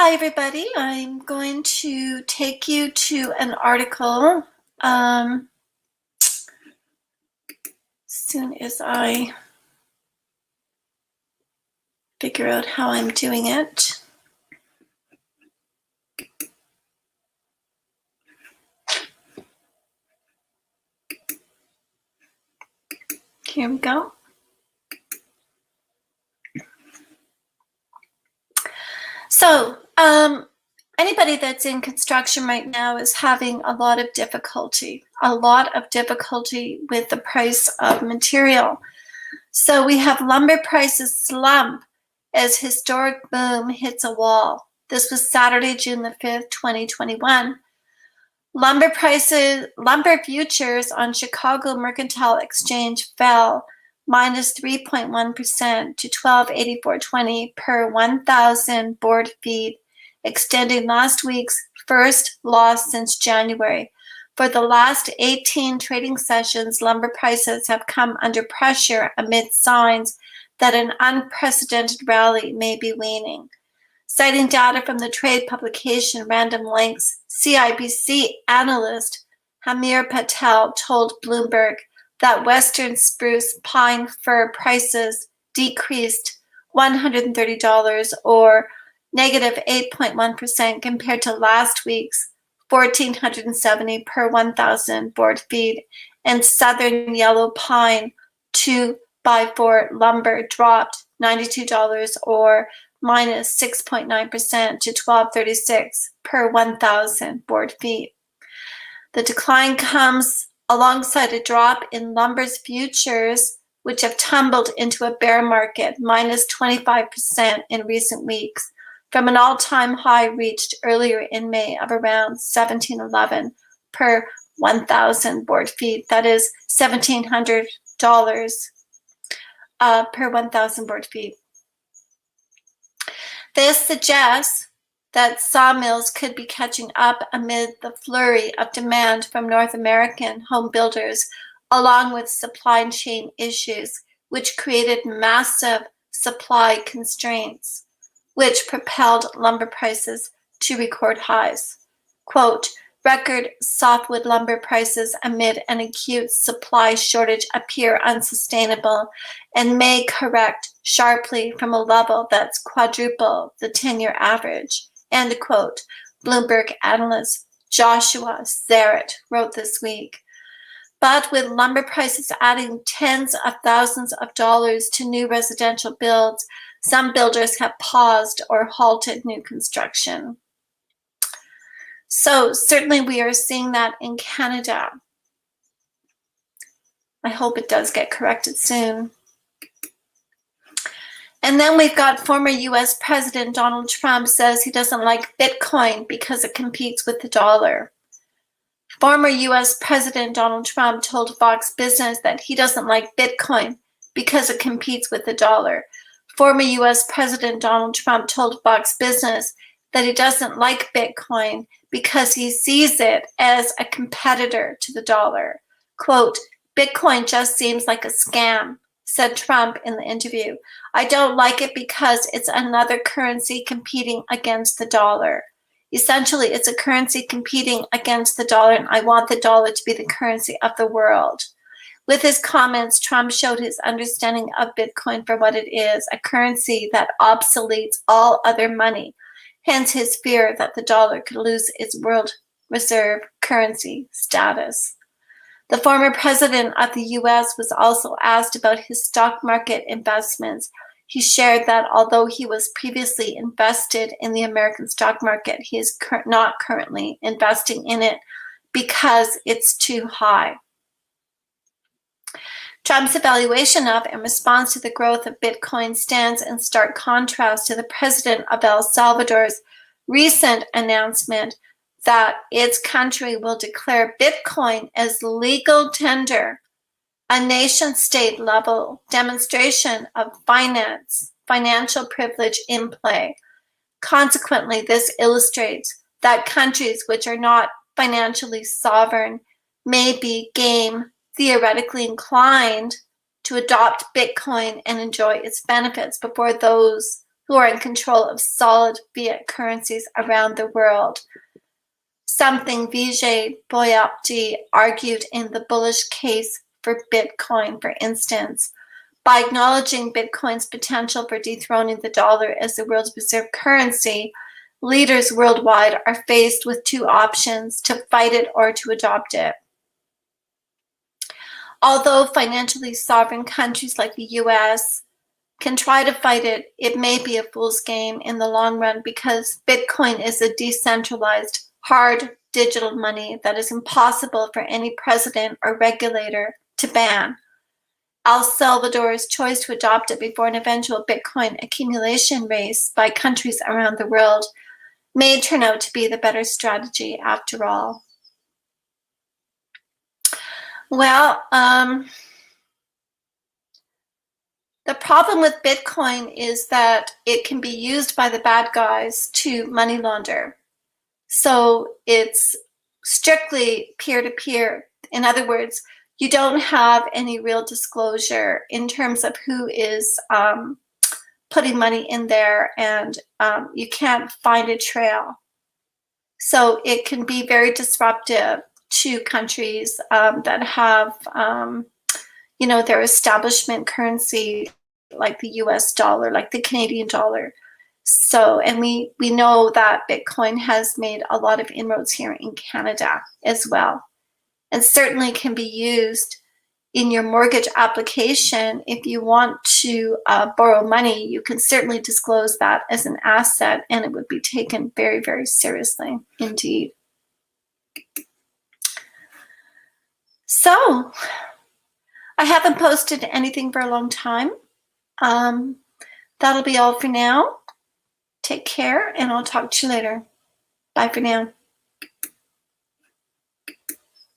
Hi, everybody. I'm going to take you to an article as soon as I figure out how I'm doing it. Here we go. So, anybody that's in construction right now is having a lot of difficulty with the price of material. So we have lumber prices slump as historic boom hits a wall. This was Saturday, June the 5th, 2021. Lumber futures on Chicago Mercantile Exchange fell minus 3.1% to $12.8420 per 1,000 board feet, extending last week's first loss since January. For the last 18 trading sessions, lumber prices have come under pressure amid signs that an unprecedented rally may be waning. Citing data from the trade publication Random Lengths, CIBC analyst Hamir Patel told Bloomberg that Western spruce pine fir prices decreased $130 or negative 8.1% compared to last week's $1,470 per 1,000 board feet, and southern yellow pine 2x4 lumber dropped $92 or minus 6.9% to $12.36 per 1,000 board feet. The decline comes alongside a drop in lumber's futures, which have tumbled into a bear market, minus 25% in recent weeks, from an all-time high reached earlier in May of around $1,711 per 1,000 board feet. That is $1,700 per 1,000 board feet. This suggests that sawmills could be catching up amid the flurry of demand from North American home builders, along with supply chain issues, which created massive supply constraints, which propelled lumber prices to record highs. Quote, record softwood lumber prices amid an acute supply shortage appear unsustainable and may correct sharply from a level that's quadruple the 10-year average, end quote, Bloomberg analyst Joshua Zarrett wrote this week. But with lumber prices adding tens of thousands of dollars to new residential builds, some builders have paused or halted new construction. So certainly we are seeing that in Canada. I hope it does get corrected soon. And then we've got former US President Donald Trump says he doesn't like Bitcoin because it competes with the dollar. Former US President Donald Trump told Fox Business that he doesn't like Bitcoin because it competes with the dollar. Former US President Donald Trump told Fox Business that he doesn't like Bitcoin because he sees it as a competitor to the dollar. Quote, Bitcoin just seems like a scam, said Trump in the interview. I don't like it because it's another currency competing against the dollar. Essentially, it's a currency competing against the dollar, and I want the dollar to be the currency of the world. With his comments, Trump showed his understanding of Bitcoin for what it is, a currency that obsoletes all other money, hence his fear that the dollar could lose its world reserve currency status. The former president of the US was also asked about his stock market investments. He shared that although he was previously invested in the American stock market, he is not currently investing in it because it's too high. Trump's evaluation of and response to the growth of Bitcoin stands in stark contrast to the president of El Salvador's recent announcement that its country will declare Bitcoin as legal tender, a nation-state level demonstration of financial privilege in play. Consequently, this illustrates that countries which are not financially sovereign may be theoretically inclined to adopt Bitcoin and enjoy its benefits before those who are in control of solid fiat currencies around the world. Something Vijay Boyapti argued in the bullish case for Bitcoin, for instance. By acknowledging Bitcoin's potential for dethroning the dollar as the world's reserve currency, leaders worldwide are faced with two options: to fight it or to adopt it. Although financially sovereign countries like the US can try to fight it, it may be a fool's game in the long run, because Bitcoin is a decentralized, hard digital money that is impossible for any president or regulator to ban. El Salvador's choice to adopt it before an eventual Bitcoin accumulation race by countries around the world may turn out to be the better strategy after all. Well, the problem with Bitcoin is that it can be used by the bad guys to money launder. So it's strictly peer-to-peer. In other words, you don't have any real disclosure in terms of who is putting money in there, and you can't find a trail. So it can be very disruptive to countries that have, their establishment currency, like the US dollar, like the Canadian dollar. So, and we know that Bitcoin has made a lot of inroads here in Canada as well, and certainly can be used in your mortgage application. If you want to borrow money, you can certainly disclose that as an asset, and it would be taken very, very seriously indeed. So, I haven't posted anything for a long time. That'll be all for now. Take care, and I'll talk to you later. Bye for now.